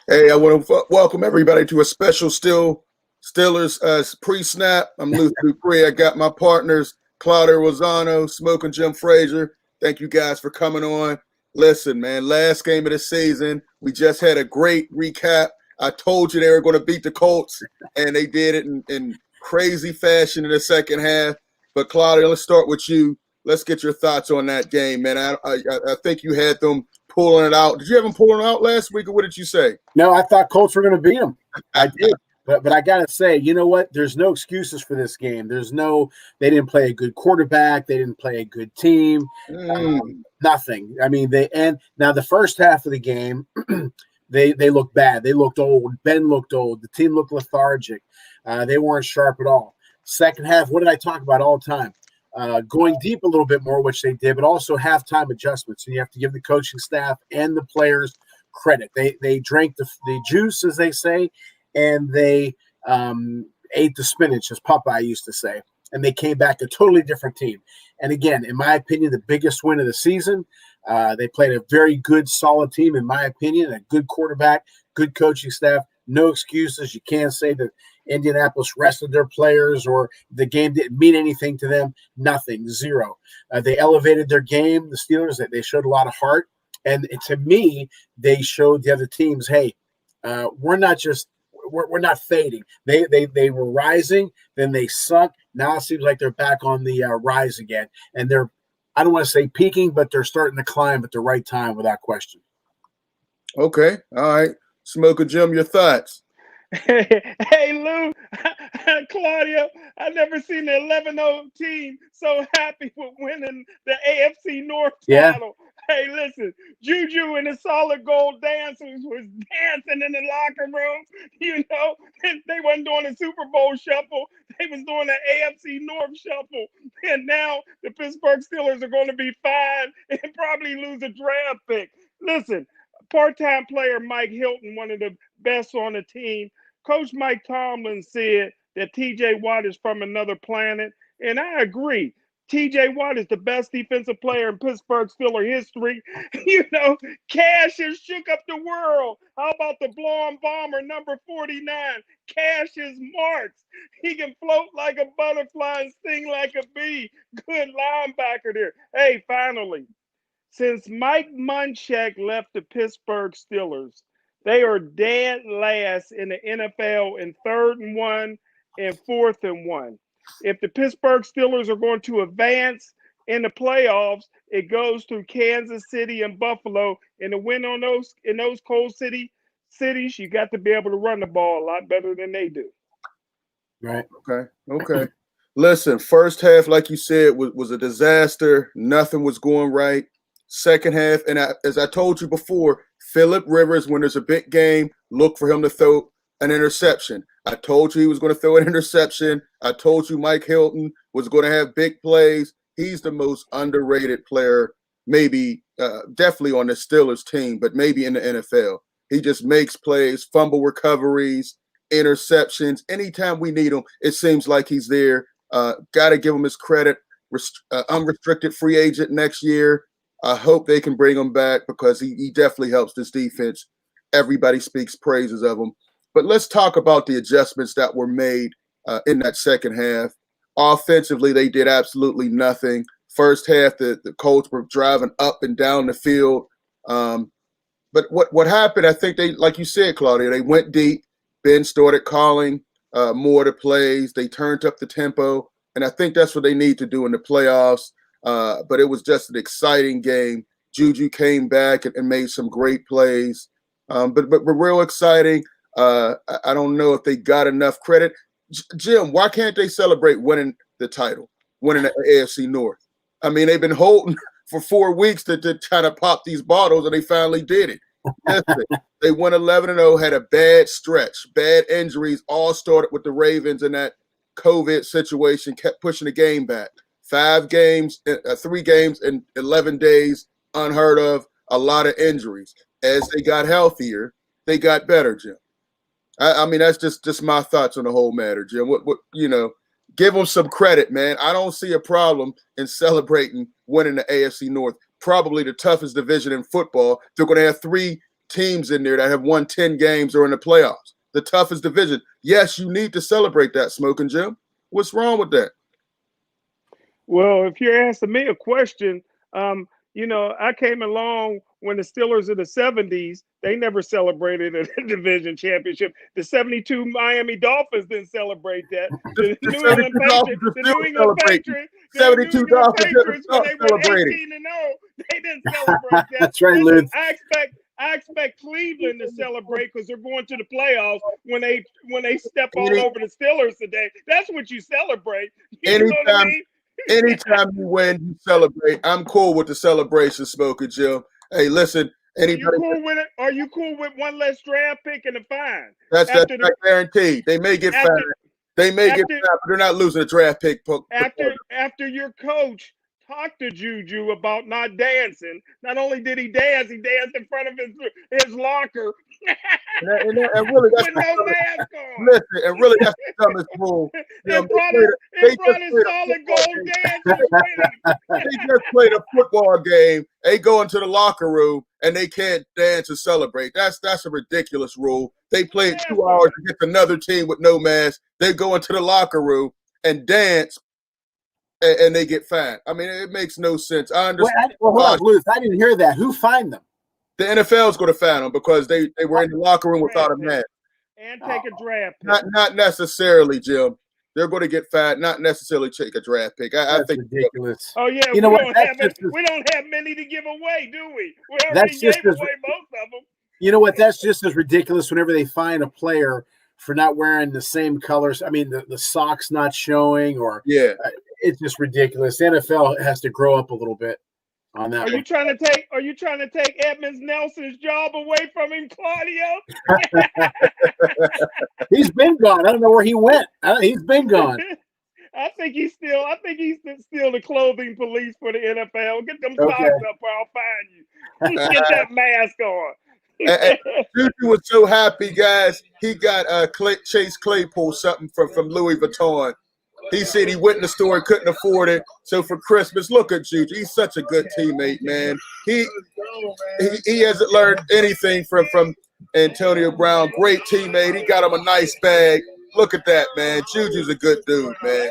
Hey, I want to welcome everybody to a special Steelers pre-snap. I'm Luther Dupree. I got my partners, Claudio Rosano, Smokin Jim Frazier. Thank you guys for coming on. Listen, man, last game of the season, we just had a great recap. I told you they were going to beat the Colts, and they did it in crazy fashion in the second half. But Claudio, let's start with you. Let's get your thoughts on that game, man. I think you had them pulling it out. Did you have them pulling it out last week, or what did you say? No, I thought Colts were going to beat them. I did. But I got to say, you know what? There's no excuses for this game. They didn't play a good quarterback. They didn't play a good team. Nothing. I mean, now the first half of the game, they looked bad. They looked old. Ben looked old. The team looked lethargic. They weren't sharp at all. Second half, what did I talk about all the time? Going deep a little bit more, which they did, but also halftime adjustments. And you have to give the coaching staff and the players credit. They drank the juice, as they say, and they ate the spinach, as Popeye used to say. And they came back a totally different team. And again, in my opinion, the biggest win of the season. They played a very good, solid team, in my opinion, a good quarterback, good coaching staff. No excuses. You can't say that Indianapolis rested their players or the game didn't mean anything to them. Nothing, zero. They elevated their game, the Steelers. They showed a lot of heart. And to me, they showed the other teams, hey, we're not fading. They were rising, then they sunk. Now it seems like they're back on the rise again. And they're, I don't want to say peaking, but they're starting to climb at the right time without question. Okay. All right. Smokin Jim, your thoughts? Hey Lou, Claudio, I never seen the 11-0 team so happy with winning the AFC North title. Hey, listen, Juju and the solid gold dancers was dancing in the locker room. You know, they wasn't doing a Super Bowl shuffle. They was doing the AFC North shuffle. And now the Pittsburgh Steelers are going to be fine and probably lose a draft pick. Listen, part-time player Mike Hilton, one of the best on the team. Coach Mike Tomlin said that T.J. Watt is from another planet, and I agree. T.J. Watt is the best defensive player in Pittsburgh Steelers history. You know, Cash has shook up the world. How about the blonde bomber, number 49? Cash is marks. He can float like a butterfly and sting like a bee. Good linebacker there. Hey, finally, since Mike Munchak left the Pittsburgh Steelers, they are dead last in the NFL in 3rd and 1 and 4th and 1. If the Pittsburgh Steelers are going to advance in the playoffs, it goes through Kansas City and Buffalo. And to win on those cold cities, you got to be able to run the ball a lot better than they do. Right. Okay. Listen, first half, like you said, was a disaster. Nothing was going right. Second half, and as I told you before, Phillip Rivers, when there's a big game, look for him to throw an interception. I told you he was going to throw an interception. I told you Mike Hilton was going to have big plays. He's the most underrated player, maybe definitely on the Steelers team, but maybe in the NFL. He just makes plays, fumble recoveries, interceptions. Anytime we need him, it seems like he's there. Got to give him his credit. Unrestricted free agent next year. I hope they can bring him back because he definitely helps this defense. Everybody speaks praises of him. But let's talk about the adjustments that were made in that second half. Offensively, they did absolutely nothing. First half, the Colts were driving up and down the field. But what happened, I think they, like you said, Claudia, they went deep. Ben started calling more of the plays. They turned up the tempo. And I think that's what they need to do in the playoffs. But it was just an exciting game. Juju came back and made some great plays. But real exciting. I don't know if they got enough credit. Jim, why can't they celebrate winning the title, winning the AFC North? I mean, they've been holding for 4 weeks to try to pop these bottles, and they finally did it. Listen, they went 11-0, had a bad stretch, bad injuries, all started with the Ravens in that COVID situation, kept pushing the game back. 3 games in 11 days, unheard of, a lot of injuries. As they got healthier, they got better, Jim. I mean, that's just my thoughts on the whole matter, Jim. What give them some credit, man. I don't see a problem in celebrating winning the AFC North, probably the toughest division in football. They're going to have 3 teams in there that have won 10 games or in the playoffs. The toughest division. Yes, you need to celebrate that, Smokin Jim. What's wrong with that? Well, if you're asking me a question, I came along when the Steelers in the 70s, they never celebrated a division championship. The 72 Miami Dolphins didn't celebrate that. The 72 Dolphins are still celebrating. 72 Dolphins when they went celebrating. 18-0, they didn't celebrate that. That's right, Listen, Lou. I expect Cleveland to celebrate because they're going to the playoffs when they step all over the Steelers today. That's what you celebrate. You know what I mean? Anytime you win, you celebrate. I'm cool with the celebration, Smokin Jim. Hey, listen. Are you cool with it? Are you cool with one less draft pick and a fine? That's not guaranteed. They may get fined. They may get fined, but they're not losing a draft pick. After your coach talked to Juju about not dancing, not only did he dance, he danced in front of his locker. And really, that's with no mask on. Listen, and really, that's the dumbest rule. In front of solid gold dance. They just played a football game. They go into the locker room and they can't dance and celebrate. That's a ridiculous rule. They played 2 hours against another team with no mask. They go into the locker room and dance, and they get fined. I mean, it makes no sense. I understand. Hold on, Bluth. I didn't hear that. Who fined them? The NFL is going to fine them because they were in the locker room without a mask. And take a draft pick. Not necessarily, Jim. They're going to get fined, not necessarily take a draft pick. I think ridiculous. Oh yeah, you know what? We don't have many to give away, do we? We already gave away most of them. You know what? That's just as ridiculous whenever they fine a player for not wearing the same colors. I mean, the socks not showing, or it's just ridiculous. The NFL has to grow up a little bit on that. Are you trying to take Edmonds Nelson's job away from him, Claudio? He's been gone. I don't know where he went. He's been gone. I think he's still the clothing police for the NFL. Get them socks up or I'll find you. Get that mask on. Juju was so happy, guys. He got Chase Claypool something from Louis Vuitton. He said he went in the store and couldn't afford it. So for Christmas, look at Juju. He's such a good teammate, man. He hasn't learned anything from Antonio Brown. Great teammate. He got him a nice bag. Look at that, man. Juju's a good dude, man.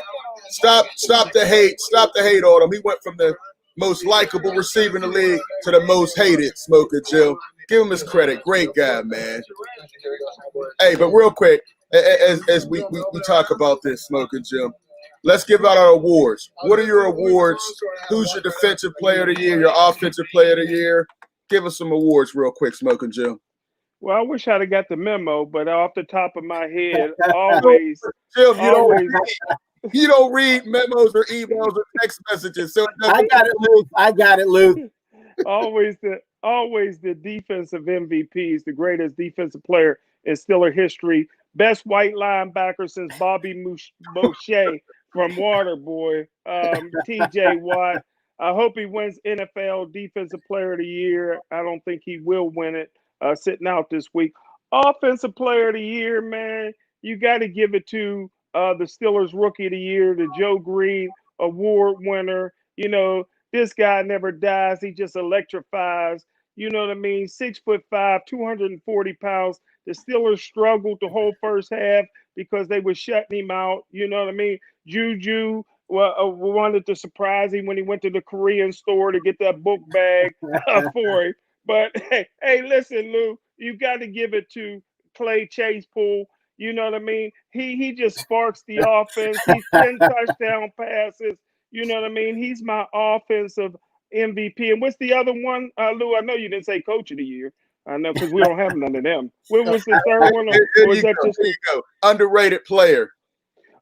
Stop the hate. Stop the hate on him. He went from the most likable receiver in the league to the most hated, Smokin Jim. Give him his credit. Great guy, man. Hey, but real quick, as we talk about this, Smokin Jim, let's give out our awards. What are your awards? Who's your defensive player of the year, your offensive player of the year? Give us some awards real quick, Smokin Jim. Well, I wish I'd have got the memo, but off the top of my head, always. Jim, you don't read memos or emails or text messages. So I got it, Lou. Always the defensive MVPs, the greatest defensive player in Steeler history. Best white linebacker since Bobby Moshe from Waterboy. TJ Watt. I hope he wins NFL Defensive Player of the Year. I don't think he will win it sitting out this week. Offensive Player of the Year, man, you got to give it to the Steelers Rookie of the Year, the Joe Green Award winner. You know, this guy never dies. He just electrifies. You know what I mean? 6'5", 240 pounds. The Steelers struggled the whole first half because they were shutting him out. You know what I mean? Juju wanted to surprise him when he went to the Korean store to get that book bag for him. But hey, listen, Lou, you got to give it to Clay Chasepool. You know what I mean? He just sparks the offense. He's 10 touchdown passes. You know what I mean? He's my offensive MVP. And what's the other one, Lou? I know you didn't say Coach of the Year. I know because we don't have none of them. What was the third one? Or was that just there you go. Underrated player.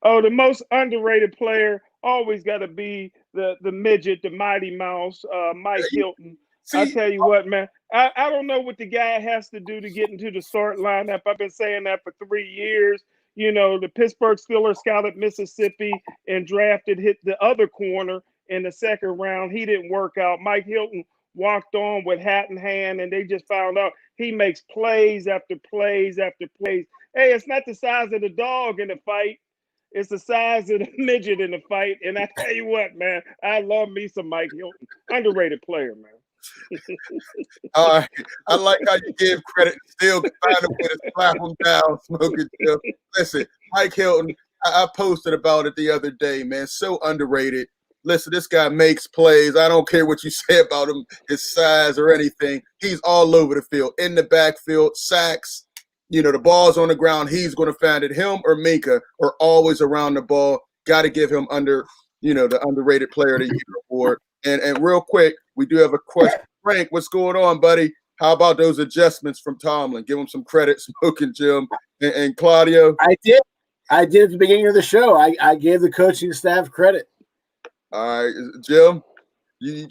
Oh, the most underrated player always got to be the midget, the Mighty Mouse, Mike Hilton. I tell you what, man, I don't know what the guy has to do to get into the start lineup. I've been saying that for 3 years. You know, the Pittsburgh Steelers scouted Mississippi and hit the other corner in the second round. He didn't work out. Mike Hilton walked on with hat in hand, and they just found out he makes plays after plays after plays. Hey, it's not the size of the dog in the fight. It's the size of the midget in the fight. And I tell you what, man, I love me some Mike Hilton. Underrated player, man. All right. I like how you give credit and still find a way to slap him down, Smokin Jim. Listen, Mike Hilton, I posted about it the other day, man. So underrated. Listen, this guy makes plays. I don't care what you say about him, his size or anything. He's all over the field, in the backfield, sacks. The ball's on the ground. He's going to find it. Him or Minka are always around the ball. Got to give him the underrated player of the year award. And real quick, we do have a question. Frank, what's going on, buddy? How about those adjustments from Tomlin? Give him some credit, Smokin Jim and Claudio. I did at the beginning of the show. I gave the coaching staff credit. All right, Jim.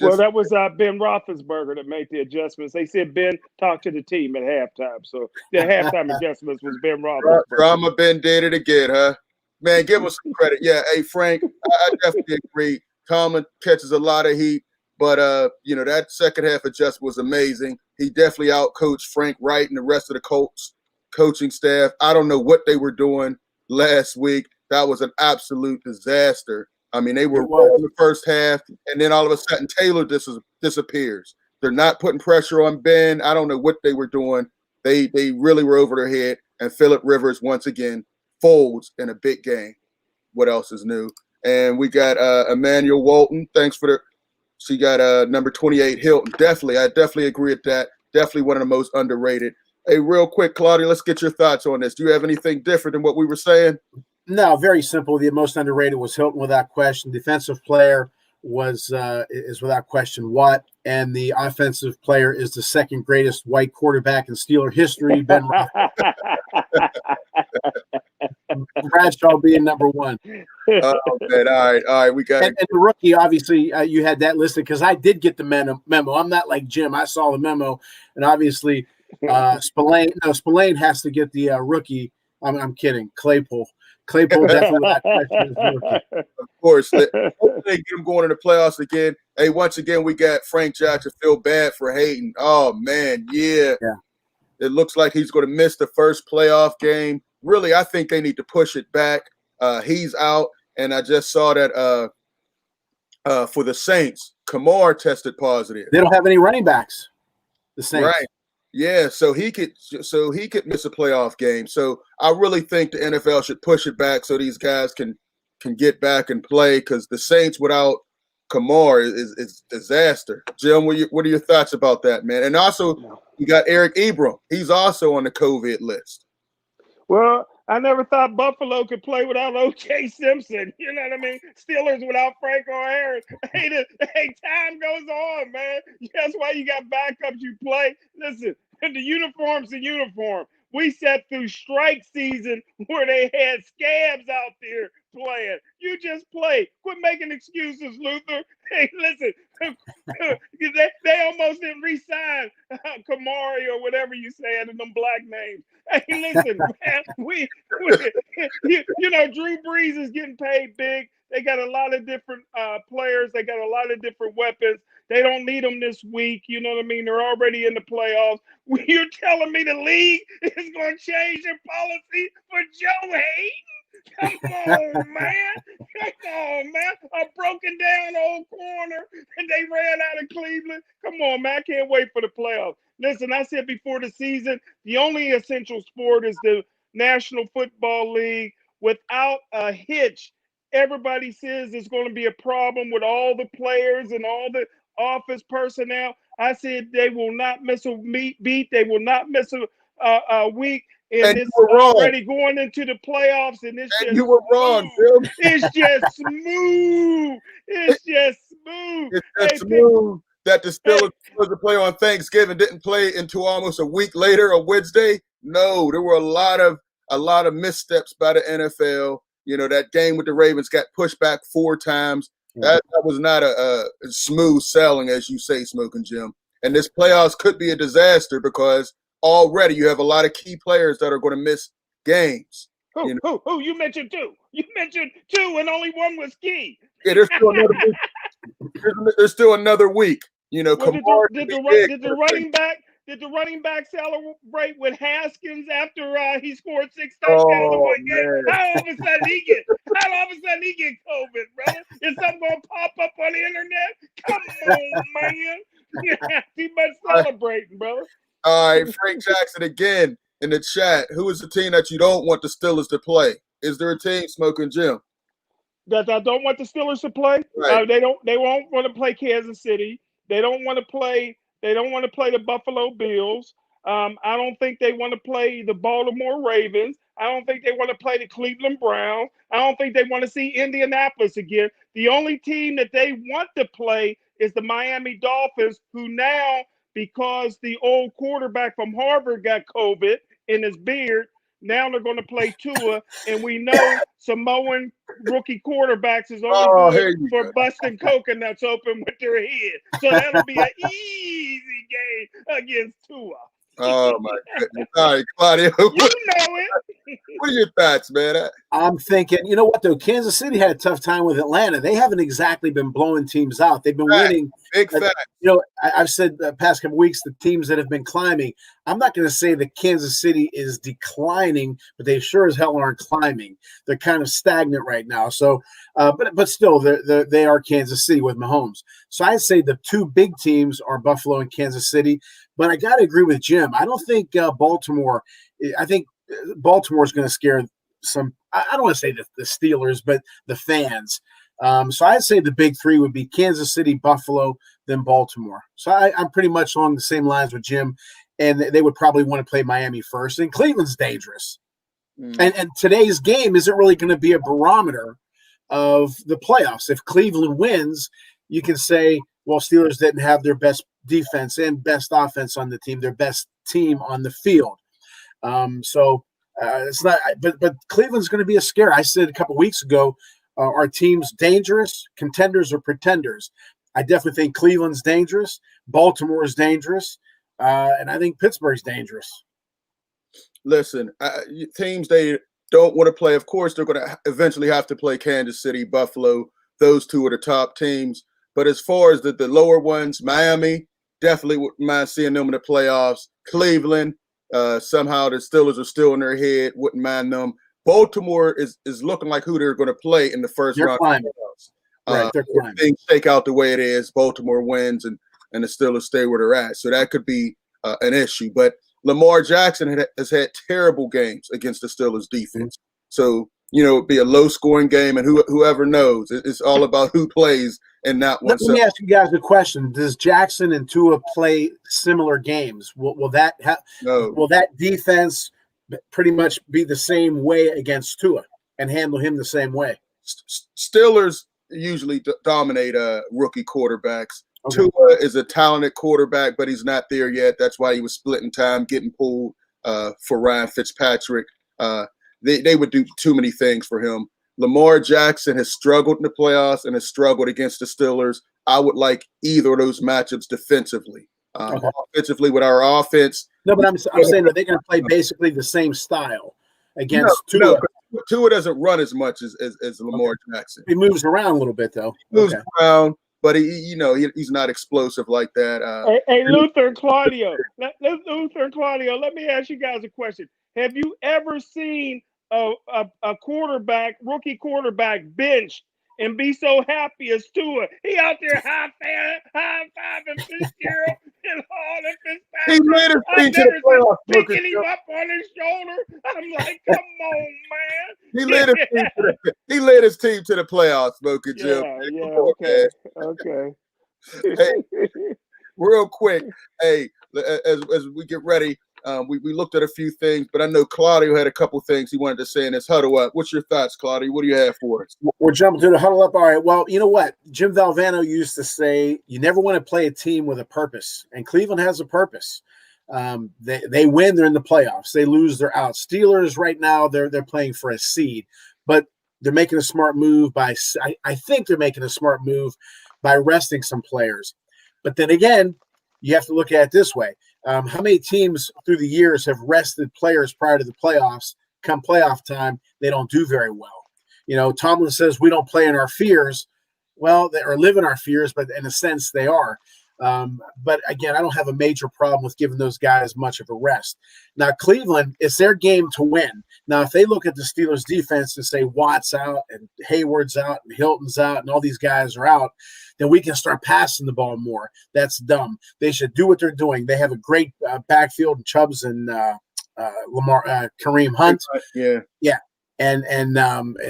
Well, that was Ben Roethlisberger that made the adjustments. They said Ben talked to the team at halftime, so the halftime adjustments was Ben Roethlisberger. Drama Ben did it again, huh? Man, give us some credit. Yeah, hey Frank, I definitely agree. Tomlin catches a lot of heat, but that second half adjustment was amazing. He definitely outcoached Frank Wright and the rest of the Colts coaching staff. I don't know what they were doing last week. That was an absolute disaster. I mean, they were in the first half, and then all of a sudden Taylor disappears. They're not putting pressure on Ben. I don't know what they were doing. They really were over their head, and Phillip Rivers once again folds in a big game. What else is new? And we got Emmanuel Walton. Thanks for she got number 28 Hilton. I definitely agree with that. Definitely one of the most underrated. Hey, real quick, Claudia, let's get your thoughts on this. Do you have anything different than what we were saying? No, very simple. The most underrated was Hilton without question. Defensive player is without question Watt, and the offensive player is the second greatest white quarterback in Steeler history, Ben Bradshaw being number one. Oh, man. All right. We got and the rookie, obviously, you had that listed because I did get the memo. I'm not like Jim. I saw the memo, and obviously Spillane has to get the rookie. I'm kidding. Claypool definitely. Of course. Hopefully they get him going in the playoffs again. Hey, once again, we got Frank Jackson. Feel bad for Hayden. Oh, man. Yeah. It looks like he's going to miss the first playoff game. Really, I think they need to push it back. He's out. And I just saw that for the Saints, Kamar tested positive. They don't have any running backs. The Saints. Right. Yeah, so he could miss a playoff game. So I really think the NFL should push it back so these guys can get back and play, because the Saints without Kamar is disaster. Jim, what are your thoughts about that, man? And also, you got Eric Ebron. He's also on the COVID list. Well, I never thought Buffalo could play without O.J. Simpson. You know what I mean? Steelers without Franco Harris. Hey, time goes on, man. That's why you got backups you play. Listen, the uniform's a uniform. We sat through strike season where they had scabs out there playing. You just play. Quit making excuses, Luther. Hey, listen, they almost didn't re-sign Kamari or whatever you said in them black names. Hey, listen, man, Drew Brees is getting paid big. They got a lot of different players. They got a lot of different weapons. They don't need them this week. You know what I mean? They're already in the playoffs. You're telling me the league is going to change their policy for Joe Hayden? Come on, man. Come on, man. A broken down old corner, and they ran out of Cleveland. Come on, man. I can't wait for the playoffs. Listen, I said before the season, the only essential sport is the National Football League. Without a hitch, everybody says there's going to be a problem with all the players and all the office personnel. I said they will not miss a beat. They will not miss a week. And it's already going into the playoffs, and it's just you were wrong, Bill. It's just smooth. It's just smooth. It's smooth that the Steelers supposed to play on Thanksgiving didn't play until almost a week later, a Wednesday. No, there were a lot of missteps by the NFL. You know, that game with the Ravens got pushed back 4 times. That was not a smooth sailing, as you say, Smokin Jim. And this playoffs could be a disaster because already you have a lot of key players that are going to miss games. Who? You mentioned 2. You mentioned 2, and only one was key. Yeah, there's still another week. There's still another week. You know, well, did the running back celebrate with Haskins after he scored 6 touchdowns in one game? How all of a sudden he get COVID, brother? Is something gonna pop up on the internet? Come on, man. Too much celebrating, bro. All right, Frank Jackson again in the chat. Who is the team that you don't want the Steelers to play? Is there a team, Smokin Jim? That I don't want the Steelers to play. Right. They won't want to play Kansas City. They don't want to play. They don't want to play the Buffalo Bills. I don't think they want to play the Baltimore Ravens. I don't think they want to play the Cleveland Browns. I don't think they want to see Indianapolis again. The only team that they want to play is the Miami Dolphins, who now, because the old quarterback from Harvard got COVID in his beard, now they're going to play Tua, and we know Samoan rookie quarterbacks is only good for busting coconuts open with their head. So that'll be an easy game against Tua. Oh my goodness! All right, Claudio. You know it. What are your thoughts, man? I'm thinking, you know what though? Kansas City had a tough time with Atlanta. They haven't exactly been blowing teams out. They've been winning. Big fact. You know, I've said the past couple weeks the teams that have been climbing. I'm not going to say that Kansas City is declining, but they sure as hell aren't climbing. They're kind of stagnant right now. So, but still, they are Kansas City with Mahomes. So I'd say the two big teams are Buffalo and Kansas City. But I got to agree with Jim. I don't think Baltimore. I think Baltimore is going to scare some. I don't want to say the Steelers, but the fans. So I'd say the big three would be Kansas City, Buffalo, then Baltimore. So I'm pretty much along the same lines with Jim, and they would probably want to play Miami first. And Cleveland's dangerous. And today's game isn't really going to be a barometer of the playoffs. If Cleveland wins, you can say, well, Steelers didn't have their best defense and best offense on the team, their best team on the field. It's not, but Cleveland's going to be a scare. I said a couple weeks ago, are teams dangerous, contenders, or pretenders? I definitely think Cleveland's dangerous. Baltimore is dangerous. And I think Pittsburgh's dangerous. Listen, teams they don't want to play, of course, they're going to eventually have to play Kansas City, Buffalo. Those two are the top teams. But as far as the lower ones, Miami, definitely wouldn't mind seeing them in the playoffs. Cleveland, somehow the Steelers are still in their head, wouldn't mind them. Baltimore is looking like who they're going to play in the first round of the playoffs. Right, they're climbing. Things shake out the way it is. Baltimore wins, and the Steelers stay where they're at. So that could be an issue. But Lamar Jackson has had terrible games against the Steelers defense. So, it'd be a low-scoring game, and whoever knows. It's all about who plays in that one. Let me ask you guys a question. Does Jackson and Tua play similar games? Will that defense pretty much be the same way against Tua and handle him the same way? Steelers usually dominate rookie quarterbacks. Okay. Tua is a talented quarterback, but he's not there yet. That's why he was splitting time, getting pulled for Ryan Fitzpatrick. They would do too many things for him. Lamar Jackson has struggled in the playoffs and has struggled against the Steelers. I would like either of those matchups defensively. Offensively with our offense. No, but I'm saying, are they going to play basically the same style against Tua? No, Tua doesn't run as much as Lamar Jackson. He moves around a little bit, though. He moves around, but he's not explosive like that. Hey, Luther and Claudio. Luther and Claudio, let me ask you guys a question. Have you ever seen a rookie quarterback benched and be so happy as Tua? He out there high-fiving Fitzgerald and all that Fitzpatrick. He led his team to the playoffs. Picking him up on his shoulder. I'm like, come on, man. He led his team to the playoffs, Smokin Jim. Okay. Hey, real quick, hey, as we get ready, we looked at a few things, but I know Claudio had a couple things he wanted to say in this huddle up. What's your thoughts, Claudio? What do you have for us? We're jumping to the huddle up. All right. Well, you know what? Jim Valvano used to say, you never want to play a team with a purpose. And Cleveland has a purpose. They win, they're in the playoffs. They lose, they're out. Steelers right now, they're playing for a seed. But they're making a smart move I think they're making a smart move by resting some players. But then again, you have to look at it this way. How many teams through the years have rested players prior to the playoffs? Come playoff time, they don't do very well. Tomlin says we don't play in our fears. Well, they live in our fears, but in a sense they are. But again, I don't have a major problem with giving those guys much of a rest. Now, Cleveland, it's their game to win. Now, if they look at the Steelers defense and say Watt's out and Hayward's out and Hilton's out and all these guys are out, then we can start passing the ball more. That's dumb. They should do what they're doing. They have a great backfield in Chubbs and Kareem Hunt. Yeah. And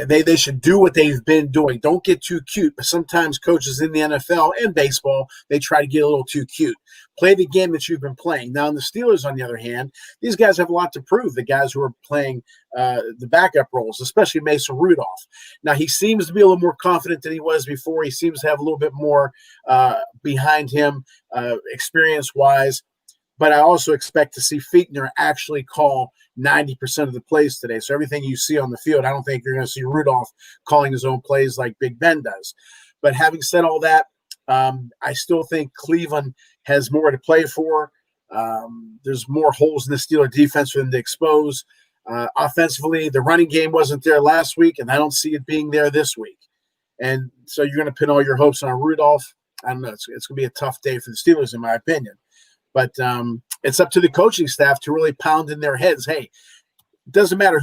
they should do what they've been doing. Don't get too cute. But sometimes coaches in the NFL and baseball, they try to get a little too cute. Play the game that you've been playing. Now, in the Steelers, on the other hand, these guys have a lot to prove, the guys who are playing the backup roles, especially Mason Rudolph. Now, he seems to be a little more confident than he was before. He seems to have a little bit more behind him experience-wise. But I also expect to see Fichtner actually call 90% of the plays today. So everything you see on the field, I don't think you're going to see Rudolph calling his own plays like Big Ben does. But having said all that, I still think Cleveland has more to play for. There's more holes in the Steeler defense for them to expose. Offensively, the running game wasn't there last week, and I don't see it being there this week. And so you're going to pin all your hopes on Rudolph. I don't know. It's going to be a tough day for the Steelers, in my opinion. But it's up to the coaching staff to really pound in their heads. Hey, it doesn't matter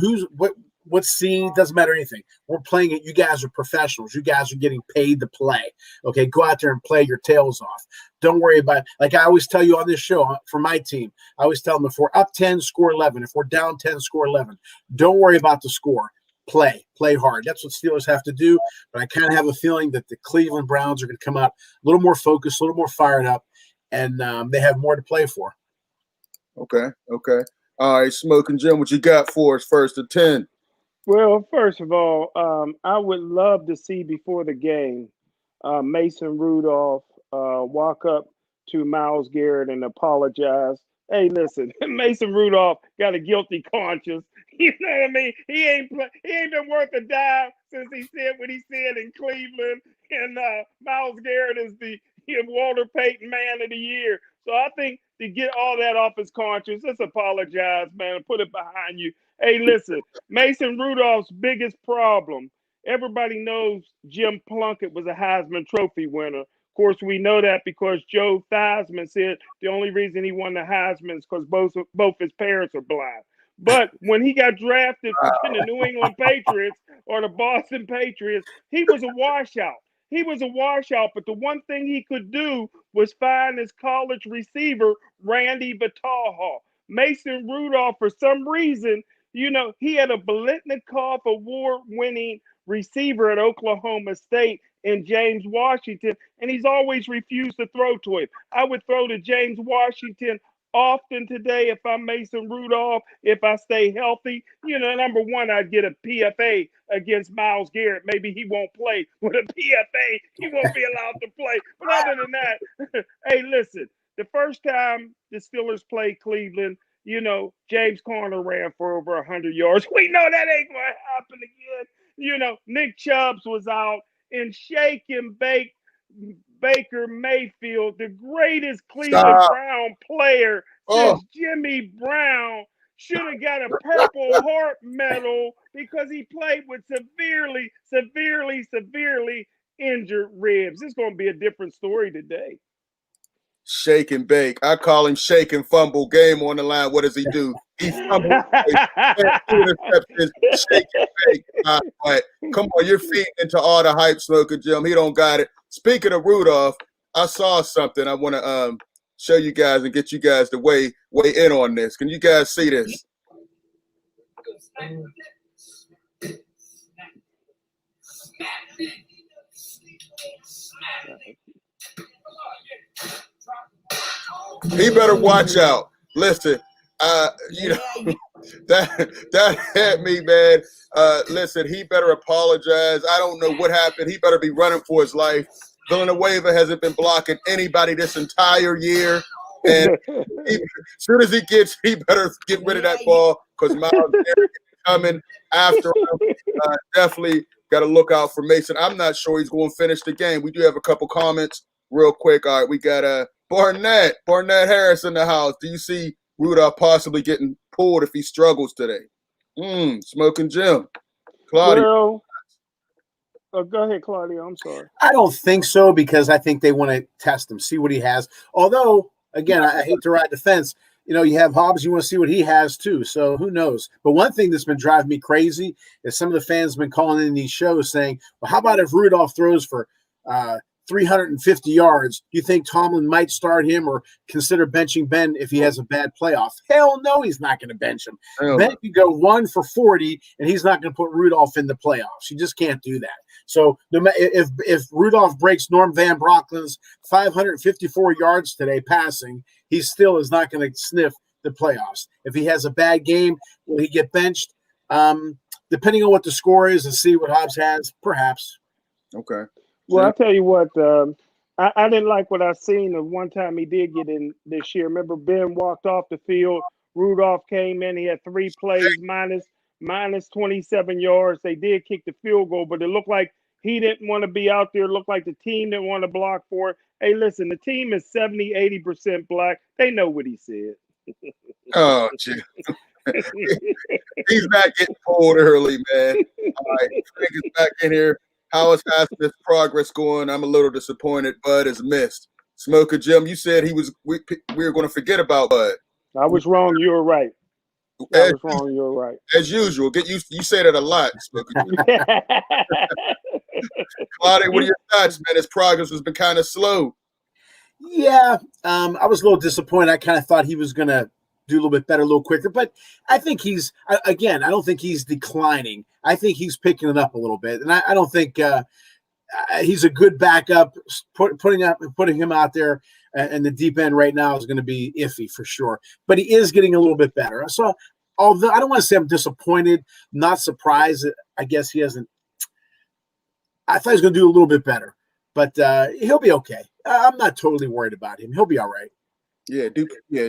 what's seen, doesn't matter anything. We're playing it. You guys are professionals. You guys are getting paid to play. Okay, go out there and play your tails off. Don't worry about, like I always tell you on this show for my team, I always tell them if we're up 10, score 11. If we're down 10, score 11. Don't worry about the score. Play hard. That's what Steelers have to do. But I kind of have a feeling that the Cleveland Browns are going to come out a little more focused, a little more fired up. And they have more to play for. Okay. All right, Smokin Jim, what you got for us first to 10? Well, first of all, I would love to see before the game Mason Rudolph walk up to Myles Garrett and apologize. Hey, listen, Mason Rudolph got a guilty conscience. You know what I mean? He ain't been worth a dime since he said what he said in Cleveland. And Myles Garrett is the Walter Payton Man of the Year. So I think to get all that off his conscience, let's apologize, man, and put it behind you. Hey, listen, Mason Rudolph's biggest problem, everybody knows Jim Plunkett was a Heisman Trophy winner. Of course, we know that because Joe Theismann said the only reason he won the Heisman is because both his parents are blind. But when he got drafted in the New England Patriots or the Boston Patriots, he was a washout. He was a washout, but the one thing he could do was find his college receiver, Randy Vitaha. Mason Rudolph, for some reason, he had a Biletnikoff award-winning receiver at Oklahoma State in James Washington, and he's always refused to throw to him. I would throw to James Washington often today if I'm Mason Rudolph, if I stay healthy. Number one, I'd get a PFA against Myles Garrett. Maybe he won't play with a PFA. He won't be allowed to play. But other than that, hey, listen, the first time the Steelers played Cleveland, James Conner ran for over 100 yards. We know that ain't going to happen again. Nick Chubbs was out, and shake and bake Baker Mayfield, the greatest Cleveland Brown player since Jimmy Brown, should have got a Purple Heart medal because he played with severely injured ribs. It's going to be a different story today. Shake and bake. I call him shake and fumble. Game on the line. What does he do? He fumbles. Shake and bake. But come on, you're feeding into all the hype, Smokin Jim. He don't got it. Speaking of Rudolph, I saw something. I want to show you guys and get you guys to weigh in on this. Can you guys see this? He better watch out. Listen, that hit me, man. Listen, he better apologize. I don't know what happened. He better be running for his life. Villanueva hasn't been blocking anybody this entire year. And as soon as he better get rid of that ball because Myles Garrett is coming after him. Definitely got to look out for Mason. I'm not sure he's going to finish the game. We do have a couple comments real quick. All right, we got Barnett Harris in the house. Do you see Rudolph possibly getting pulled if he struggles today? Smokin Jim. Claudio. Oh, go ahead, Claudio. I'm sorry. I don't think so, because I think they want to test him, see what he has. Although, again, I hate to ride the fence. You have Hobbs, you want to see what he has too. So who knows? But one thing that's been driving me crazy is some of the fans have been calling in these shows saying, well, how about if Rudolph throws for 350 yards? Do you think Tomlin might start him or consider benching Ben if he has a bad playoff? Hell no, he's not going to bench him. Ben could go 1 for 40, and he's not going to put Rudolph in the playoffs. You just can't do that. So if Rudolph breaks Norm Van Brocklin's 554 yards today passing, he still is not going to sniff the playoffs. If he has a bad game, will he get benched? Depending on what the score is and see what Hobbs has, perhaps. Okay. Well, I'll tell you what, I didn't like what I seen the one time he did get in this year. Remember, Ben walked off the field. Rudolph came in. He had 3 plays minus 27 yards. They did kick the field goal, but it looked like he didn't want to be out there. It looked like the team didn't want to block for it. Hey, listen, the team is 70, 80% black. They know what he said. Oh, gee. He's not getting pulled early, man. All right, Frank is back in here. How is Highsmith's progress going? I'm a little disappointed. Bud is missed. Smokin Jim, you said we were going to forget about Bud. I was wrong. You were right. I was wrong. You were right. As usual. You say that a lot, Smokin Jim. Claudio, what are your thoughts, man? His progress has been kind of slow. Yeah, I was a little disappointed. I kind of thought he was going to do a little bit better, a little quicker. But I think I don't think he's declining. I think he's picking it up a little bit. And I don't think he's a good backup. Putting him out there in the deep end right now is going to be iffy for sure. But he is getting a little bit better. So, although I don't want to say I'm disappointed, not surprised. I guess he hasn't. I thought he was going to do a little bit better. But he'll be okay. I'm not totally worried about him. He'll be all right. Yeah,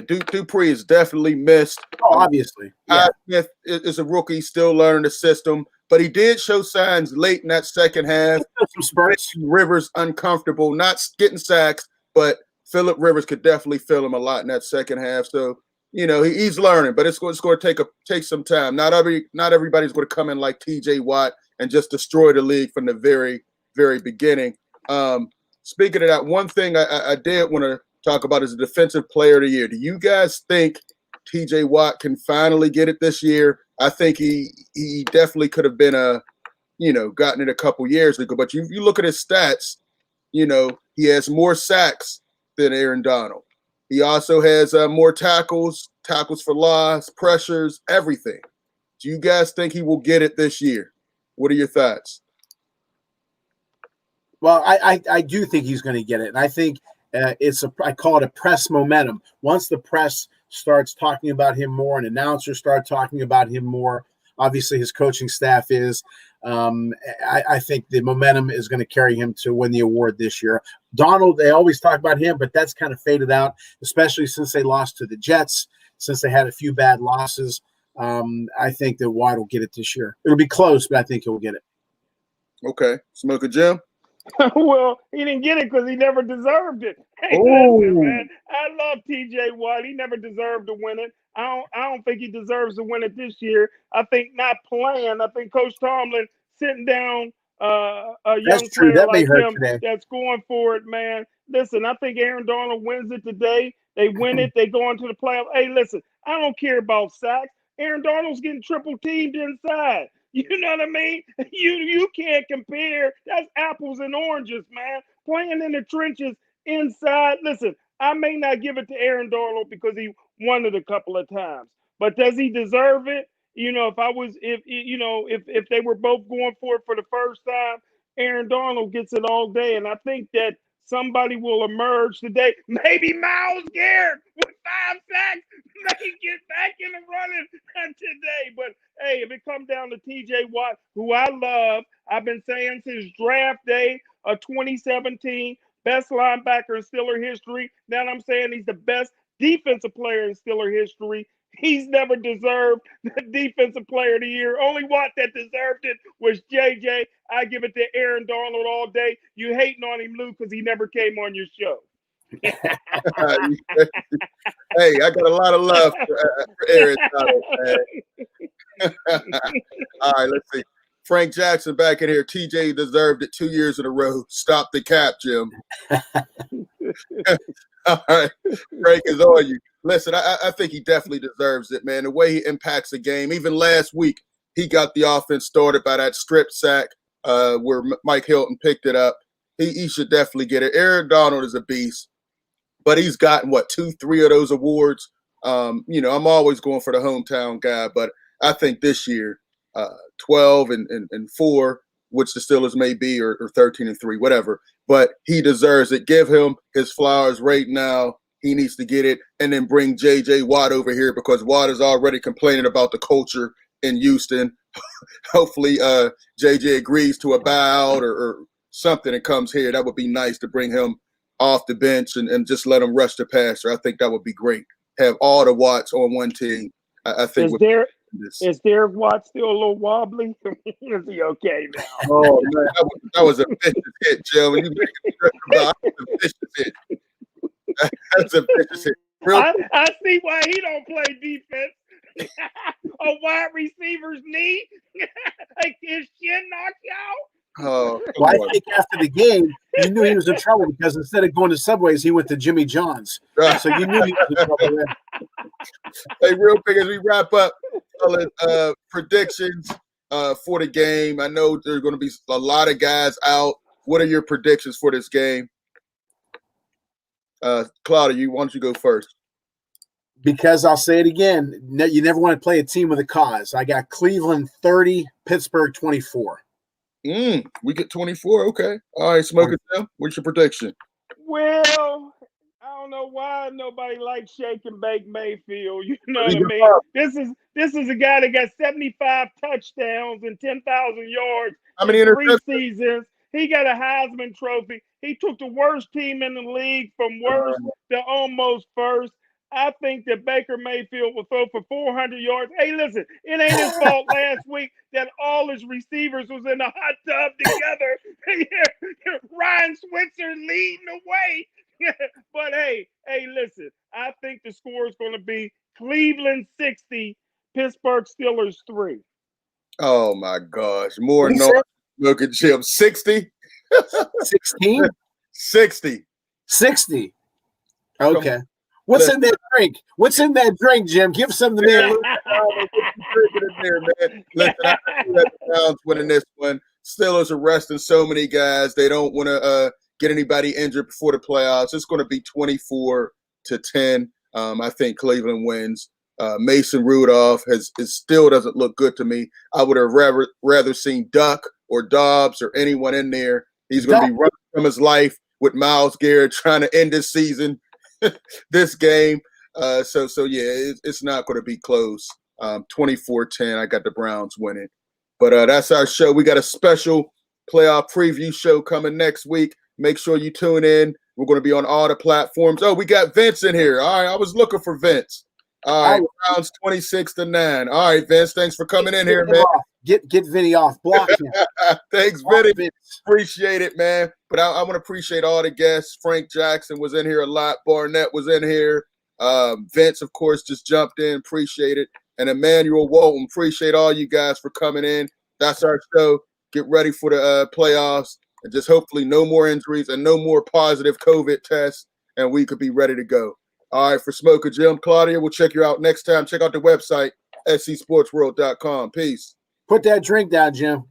Dupree is definitely missed. Oh, obviously. Yeah. Smith is a rookie, still learning the system, but he did show signs late in that second half. Some spurts. Rivers uncomfortable, not getting sacks, but Phillip Rivers could definitely feel him a lot in that second half. So, he's learning, but it's going to take some time. Not everybody's going to come in like T.J. Watt and just destroy the league from the very, very beginning. Speaking of that, one thing I did want to talk about is the defensive player of the year. Do you guys think T.J. Watt can finally get it this year? I think he definitely could have been gotten it a couple years ago. But you look at his stats, he has more sacks than Aaron Donald. He also has more tackles for loss, pressures, everything. Do you guys think he will get it this year? What are your thoughts? Well, I do think he's going to get it. And I think I call it a press momentum. Once the press starts talking about him more and announcers start talking about him more, obviously his coaching staff is, I think the momentum is going to carry him to win the award this year. Donald, they always talk about him, but that's kind of faded out, especially since they lost to the Jets, since they had a few bad losses. I think that Watt will get it this year. It'll be close, but I think he'll get it. Okay. Smokin Jim? Well, he didn't get it because he never deserved it. Hey, listen, man, I love T.J. Watt. He never deserved to win it. I don't think he deserves to win it this year. I think not playing. I think Coach Tomlin sitting down a young player like him that's going for it, man. Listen, I think Aaron Donald wins it today. They win it. They go into the playoffs. Hey, listen, I don't care about sacks. Aaron Donald's getting triple teamed inside. You know what I mean? You can't compare. That's apples and oranges, man. Playing in the trenches inside. Listen, I may not give it to Aaron Donald because he won it a couple of times, but does he deserve it? If they were both going for it for the first time, Aaron Donald gets it all day, and I think that somebody will emerge today. Maybe Myles Garrett with 5 sacks may get back in the running today. But hey, if it comes down to T.J. Watt, who I love, I've been saying since draft day of 2017, best linebacker in Steeler history. Now I'm saying he's the best defensive player in Steeler history. He's never deserved the defensive player of the year. Only Watt that deserved it was JJ. I give it to Aaron Donald all day. You hating on him, Lou, because he never came on your show. Hey, I got a lot of love for Aaron Donald, man. All right, let's see. Frank Jackson back in here. TJ deserved it 2 years in a row. Stop the cap, Jim. All right. Frank is on you. Listen, I think he definitely deserves it, man. The way he impacts the game. Even last week, he got the offense started by that strip sack where Mike Hilton picked it up. He should definitely get it. Aaron Donald is a beast, but he's gotten, 2-3 of those awards. I'm always going for the hometown guy, but I think this year, 12 and 4, which the Steelers may be, or 13 and 3, whatever. But he deserves it. Give him his flowers right now. He needs to get it, and then bring J.J. Watt over here because Watt is already complaining about the culture in Houston. Hopefully, J.J. agrees to a buyout or something and comes here. That would be nice to bring him off the bench and just let him rush the passer. I think that would be great. Have all the Watts on one team. I think is Derek Watt still a little wobbly? Is he okay now? Oh man, that was a vicious hit, Joe. You about a vicious hit. That's a vicious hit. I see why he don't play defense. A wide receiver's knee, his shin knocked out. Oh, well, I think after the game, you knew he was in trouble because instead of going to Subways, he went to Jimmy John's. So you knew he was in trouble there. Hey, real quick as we wrap up, predictions for the game. I know there's going to be a lot of guys out. What are your predictions for this game? Claudio, why don't you go first? Because I'll say it again, you never want to play a team with a cause. I got Cleveland 30, Pittsburgh 24. We get 24. Okay. All right, Smokin Jim, what's your prediction? Well, I don't know why nobody likes Shake and Bake Mayfield. You know what I mean? This is a guy that got 75 touchdowns and 10,000 yards How many in 3 interceptions? seasons. He got a Heisman Trophy. He took the worst team in the league from worst to almost first. I think that Baker Mayfield will throw for 400 yards. Hey, listen, it ain't his fault last week that all his receivers was in the hot tub together. Ryan Switzer leading the way. But hey, listen, I think the score is going to be Cleveland 60, Pittsburgh Steelers 3. Oh my gosh, more noise. Smokin Jim, 60, 16, 60, 60. Okay. What's in that drink? What's in that drink, Jim? Give some to me. Listen, I think the Browns winning this one. Steelers are resting so many guys. They don't want to get anybody injured before the playoffs. It's going to be 24-10. I think Cleveland wins. Mason Rudolph still doesn't look good to me. I would have rather seen Duck or Dobbs or anyone in there. He's going to be running from his life with Myles Garrett trying to end this season. This game. So yeah, it's not going to be close. 24-10. I got the Browns winning. But that's our show. We got a special playoff preview show coming next week. Make sure you tune in. We're going to be on all the platforms. Oh, we got Vince in here. All right, I was looking for Vince. All right, Browns 26-9. All right, Vince, thanks for coming in here, man. Get Vinny off. Block him. Thanks, Vinny. Appreciate it, man. But I want to appreciate all the guests. Frank Jackson was in here a lot. Barnett was in here. Vince, of course, just jumped in. Appreciate it. And Emmanuel Walton, appreciate all you guys for coming in. That's our show. Get ready for the playoffs. And just hopefully no more injuries and no more positive COVID tests. And we could be ready to go. All right, for Smokin Jim, Claudio, we'll check you out next time. Check out the website, scsportsworld.com. Peace. Put that drink down, Jim.